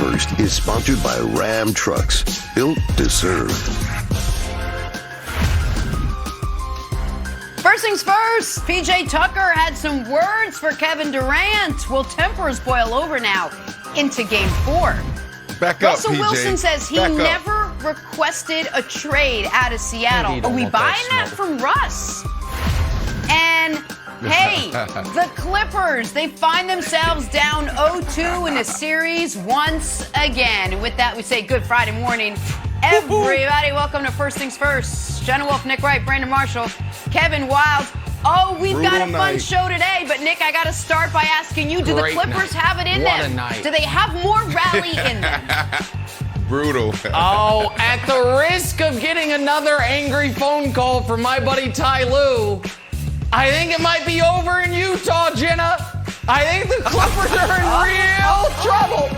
First is sponsored by Ram Trucks, built to serve. First things first, PJ Tucker had some words for Kevin Durant. Will tempers boil over now into Game 4? Back up, Russell PJ. Wilson says he never requested a trade out of Seattle. Are we buying that from Russ? And hey, the Clippers, they find themselves down 0-2 in the series once again. And with that, we say good Friday morning. Everybody, welcome to First Things First. Jenna Wolf, Nick Wright, Brandon Marshall, Kevin Wild. Oh, we've got a fun show today, but Nick, I got to start by asking you, do the Clippers have it in them? Do they have more rally in them? Brutal. Oh, at the risk of getting another angry phone call from my buddy Ty Lue, I think it might be over in Utah, Jenna. I think the Clippers are in real trouble.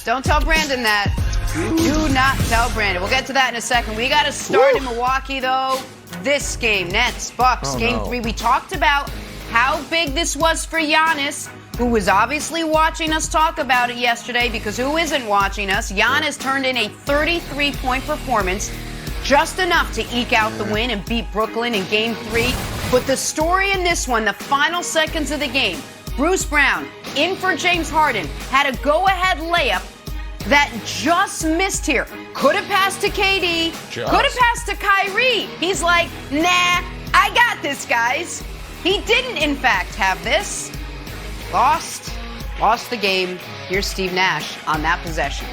Don't tell Brandon that. Do not tell Brandon. We'll get to that in a second. We got to start in Milwaukee, though. This game, Nets, Bucks, Game 3. We talked about how big this was for Giannis, who was obviously watching us talk about it yesterday, because who isn't watching us? Giannis turned in a 33-point performance, just enough to eke out the win and beat Brooklyn in Game 3. But the story in this one, the final seconds of the game, Bruce Brown, in for James Harden, had a go-ahead layup that just missed here. Could have passed to KD, could have passed to Kyrie. He's like, nah, I got this, guys. He didn't, in fact, have this. Lost the game. Here's Steve Nash on that possession.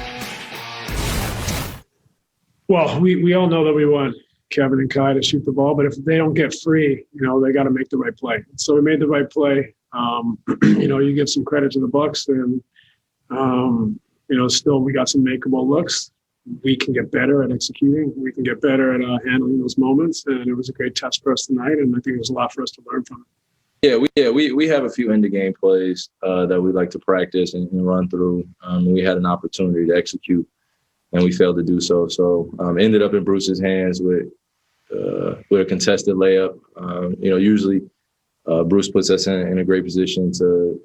Well, we all know that we want Kevin and Kai to shoot the ball, but if they don't get free, they got to make the right play. So we made the right play. You give some credit to the Bucks, and still we got some makeable looks. We can get better at executing. We can get better at handling those moments, and it was a great test for us tonight, and I think there's a lot for us to learn from it. We have a few end-of-game plays that we like to practice and run through. We had an opportunity to execute, and we failed to do so. So ended up in Bruce's hands with a contested layup. Usually Bruce puts us in a great position to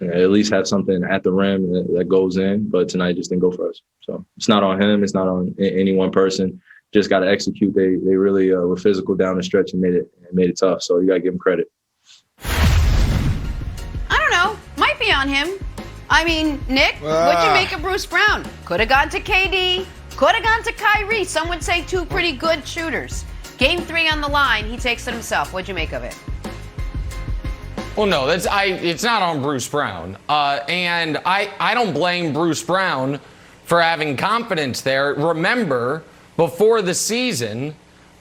at least have something at the rim that goes in, but tonight just didn't go for us. So it's not on him. It's not on any one person. Just got to execute. They really were physical down the stretch and made it tough. So you got to give them credit. I don't know. Might be on him. I mean, Nick, what'd you make of Bruce Brown? Could have gone to KD. Could have gone to Kyrie. Some would say two pretty good shooters. Game 3 on the line. He takes it himself. What'd you make of it? Well, no, it's not on Bruce Brown. And I don't blame Bruce Brown for having confidence there. Remember, before the season,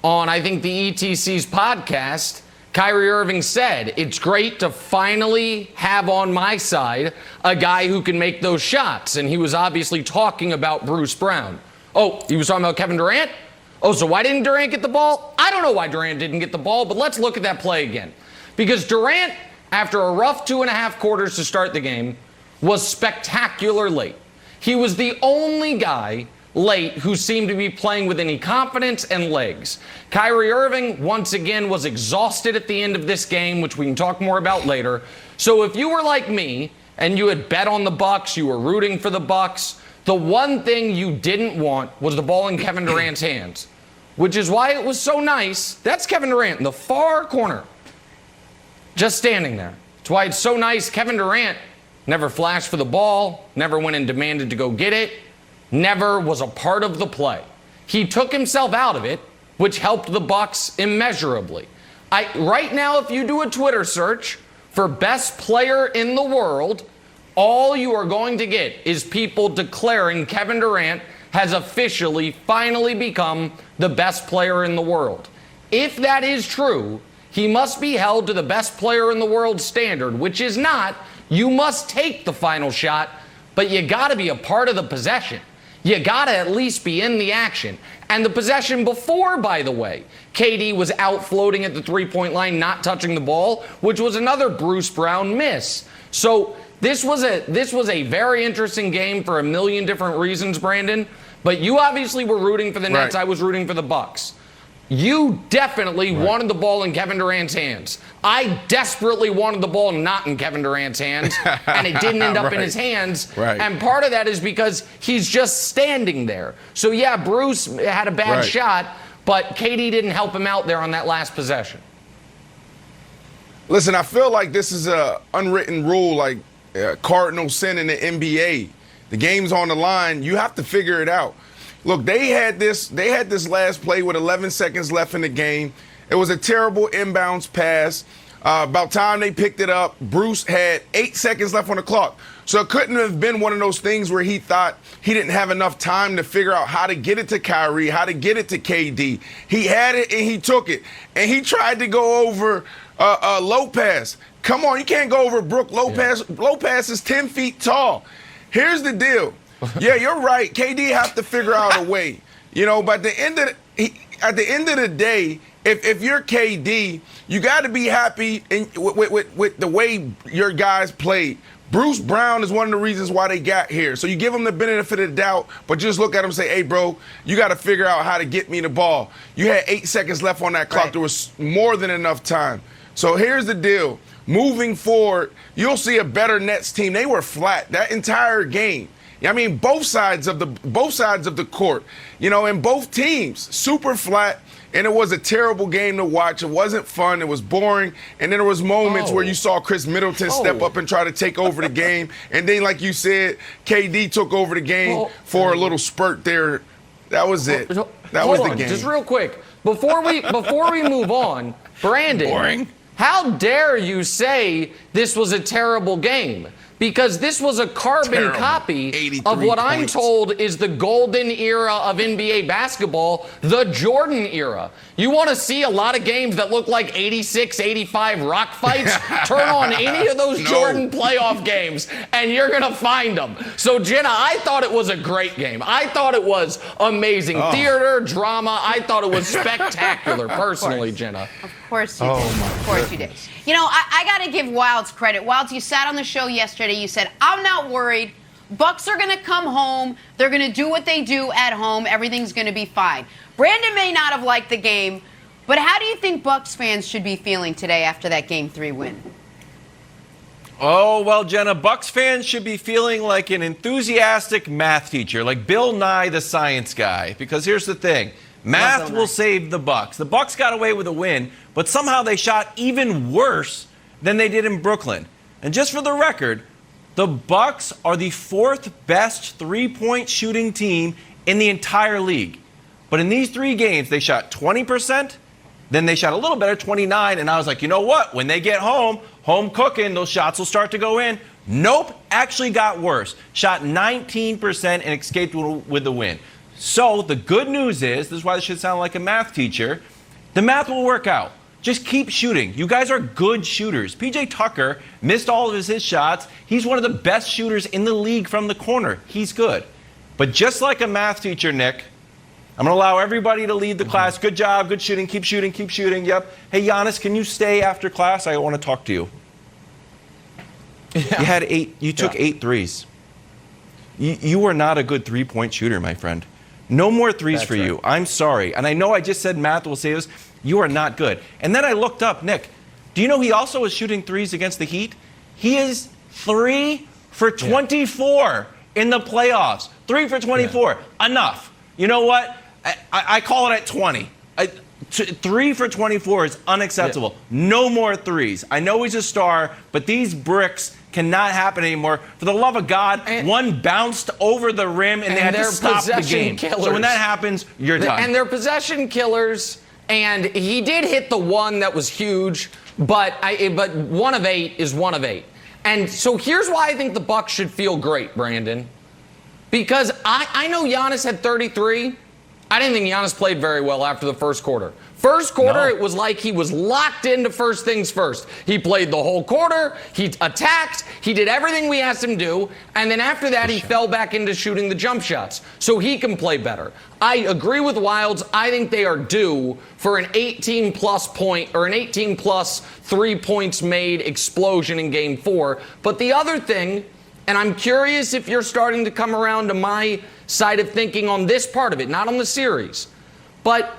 on, I think, the ETC's podcast, Kyrie Irving said, it's great to finally have on my side a guy who can make those shots. And he was obviously talking about Bruce Brown. Oh, he was talking about Kevin Durant? Oh, so why didn't Durant get the ball? I don't know why Durant didn't get the ball, but let's look at that play again. Because Durant, after a rough 2.5 quarters to start the game, was spectacular late. He was the only guy late who seemed to be playing with any confidence and legs. Kyrie Irving, once again, was exhausted at the end of this game, which we can talk more about later. So if you were like me and you had bet on the Bucks, you were rooting for the Bucks, the one thing you didn't want was the ball in Kevin Durant's hands, which is why it was so nice. That's Kevin Durant in the far corner, just standing there. That's why it's so nice. Kevin Durant never flashed for the ball, never went and demanded to go get it, never was a part of the play. He took himself out of it, which helped the Bucks immeasurably. Right now, if you do a Twitter search for best player in the world, all you are going to get is people declaring Kevin Durant has officially, finally become the best player in the world. If that is true, he must be held to the best player in the world standard, which is not, you must take the final shot, but you got to be a part of the possession. You got to at least be in the action. And the possession before, by the way, KD was out floating at the three-point line, not touching the ball, which was another Bruce Brown miss. So this was a very interesting game for a million different reasons, Brandon. But you obviously were rooting for the Nets. Right. I was rooting for the Bucks. you definitely wanted the ball in Kevin Durant's hands. I desperately wanted the ball not in Kevin Durant's hands, and it didn't end up in his hands. Right. And part of that is because he's just standing there. So, yeah, Bruce had a bad shot, but KD didn't help him out there on that last possession. Listen, I feel like this is a unwritten rule, like cardinal sin in the NBA. The game's on the line. You have to figure it out. Look, they had this last play with 11 seconds left in the game. It was a terrible inbounds pass. About time they picked it up, Bruce had 8 seconds left on the clock. So it couldn't have been one of those things where he thought he didn't have enough time to figure out how to get it to Kyrie, how to get it to KD. He had it and he took it. And he tried to go over Lopez. Come on, you can't go over Brook Lopez. Yeah. Lopez is 10 feet tall. Here's the deal. Yeah, you're right. KD have to figure out a way. You know, but at the end of the day, if you're KD, you got to be happy with the way your guys played. Bruce Brown is one of the reasons why they got here. So you give him the benefit of the doubt, but just look at him and say, hey, bro, you got to figure out how to get me the ball. You had 8 seconds left on that clock. Right. There was more than enough time. So here's the deal. Moving forward, you'll see a better Nets team. They were flat that entire game. I mean, both sides of the court, you know, and both teams super flat. And it was a terrible game to watch. It wasn't fun. It was boring. And then there was moments where you saw Chris Middleton step up and try to take over the game. And then, like you said, KD took over the game for a little spurt there. That was it. That was the game. Just real quick, before we move on, Brandon, boring. How dare you say this was a terrible game? Because this was a carbon copy of what I'm told is the golden era of NBA basketball, the Jordan era. You want to see a lot of games that look like 86, 85 rock fights? Turn on any of those Jordan playoff games, and you're going to find them. So, Jenna, I thought it was a great game. I thought it was amazing. Theater, drama. I thought it was spectacular, personally, Jenna. Of course you did. Of course you did. You know, I got to give Wilds credit. Wilds, you sat on the show yesterday. You said, I'm not worried. Bucks are going to come home. They're going to do what they do at home. Everything's going to be fine. Brandon may not have liked the game, but how do you think Bucks fans should be feeling today after that Game 3 win? Oh, well, Jenna, Bucks fans should be feeling like an enthusiastic math teacher, like Bill Nye the science guy. Because here's the thing. Math will save the Bucks. The Bucks got away with a win, but somehow they shot even worse than they did in Brooklyn. And just for the record, the Bucks are the 4th best three-point shooting team in the entire league. But in these 3 games, they shot 20%, then they shot a little better, 29%, and I was like, you know what? When they get home cooking, those shots will start to go in. Nope, actually got worse. Shot 19% and escaped with the win. So the good news is, this is why this should sound like a math teacher, the math will work out. Just keep shooting. You guys are good shooters. PJ Tucker missed all of his shots. He's one of the best shooters in the league from the corner. He's good. But just like a math teacher, Nick, I'm going to allow everybody to lead the class. Good job, good shooting, keep shooting, keep shooting. Yep. Hey, Giannis, can you stay after class? I want to talk to you. Yeah. You took 8 threes. You are not a good three-point shooter, my friend. No more threes for you. I'm sorry. And I know I just said math will save us. You are not good. And then I looked up, Nick, do you know he also was shooting threes against the Heat? He is 3 for 24 in the playoffs. 3 for 24. Yeah. Enough. You know what? I call it at 20. 3 for 24 is unacceptable. Yeah. No more threes. I know he's a star, but these bricks cannot happen anymore. For the love of God, one bounced over the rim and they had to stop the game. Killers. So when that happens, you're done. And they're possession killers, and he did hit the one that was huge, but 1 of 8 is 1 of 8. And so here's why I think the Bucks should feel great, Brandon. Because I know Giannis had 33. I didn't think Giannis played very well after the first quarter. First quarter, It was like he was locked into first things first. He played the whole quarter. He attacked. He did everything we asked him to do. And then after that, he fell back into shooting the jump shots so he can play better. I agree with Wilds. I think they are due for an 18-plus point or an 18-plus 3 points made explosion in Game 4. But the other thing, and I'm curious if you're starting to come around to my side of thinking on this part of it, not on the series, but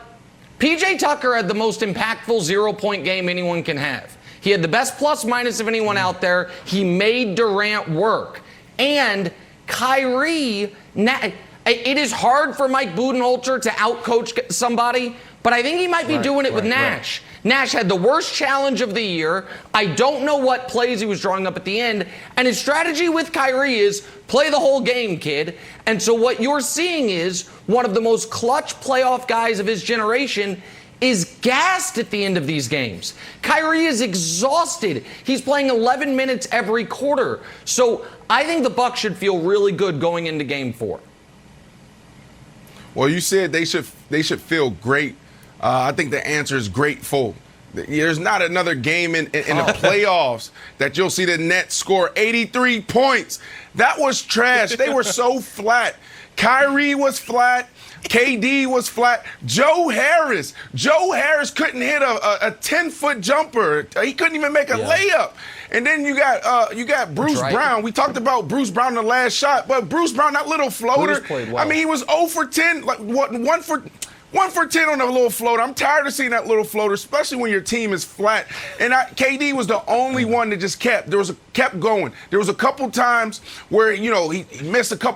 PJ Tucker had the most impactful 0-point game anyone can have. He had the best plus minus of anyone out there. He made Durant work. And Kyrie, it is hard for Mike Budenholzer to outcoach somebody, but I think he might be doing it with Nash. Nash had the worst challenge of the year. I don't know what plays he was drawing up at the end. And his strategy with Kyrie is play the whole game, kid. And so what you're seeing is one of the most clutch playoff guys of his generation is gassed at the end of these games. Kyrie is exhausted. He's playing 11 minutes every quarter. So I think the Bucks should feel really good going into Game 4. Well, you said they should feel great. I think the answer is grateful. There's not another game in the playoffs that you'll see the Nets score 83 points. That was trash. They were so flat. Kyrie was flat. KD was flat. Joe Harris couldn't hit a 10-foot jumper. He couldn't even make a layup. And then you got Bruce Brown. We talked about Bruce Brown in the last shot, but Bruce Brown, that little floater. Played well. I mean, he was 0 for 10. Like what? 1 for 10 on a little floater. I'm tired of seeing that little floater, especially when your team is flat. And KD was the only one that just kept going. There was a couple times where, he missed a couple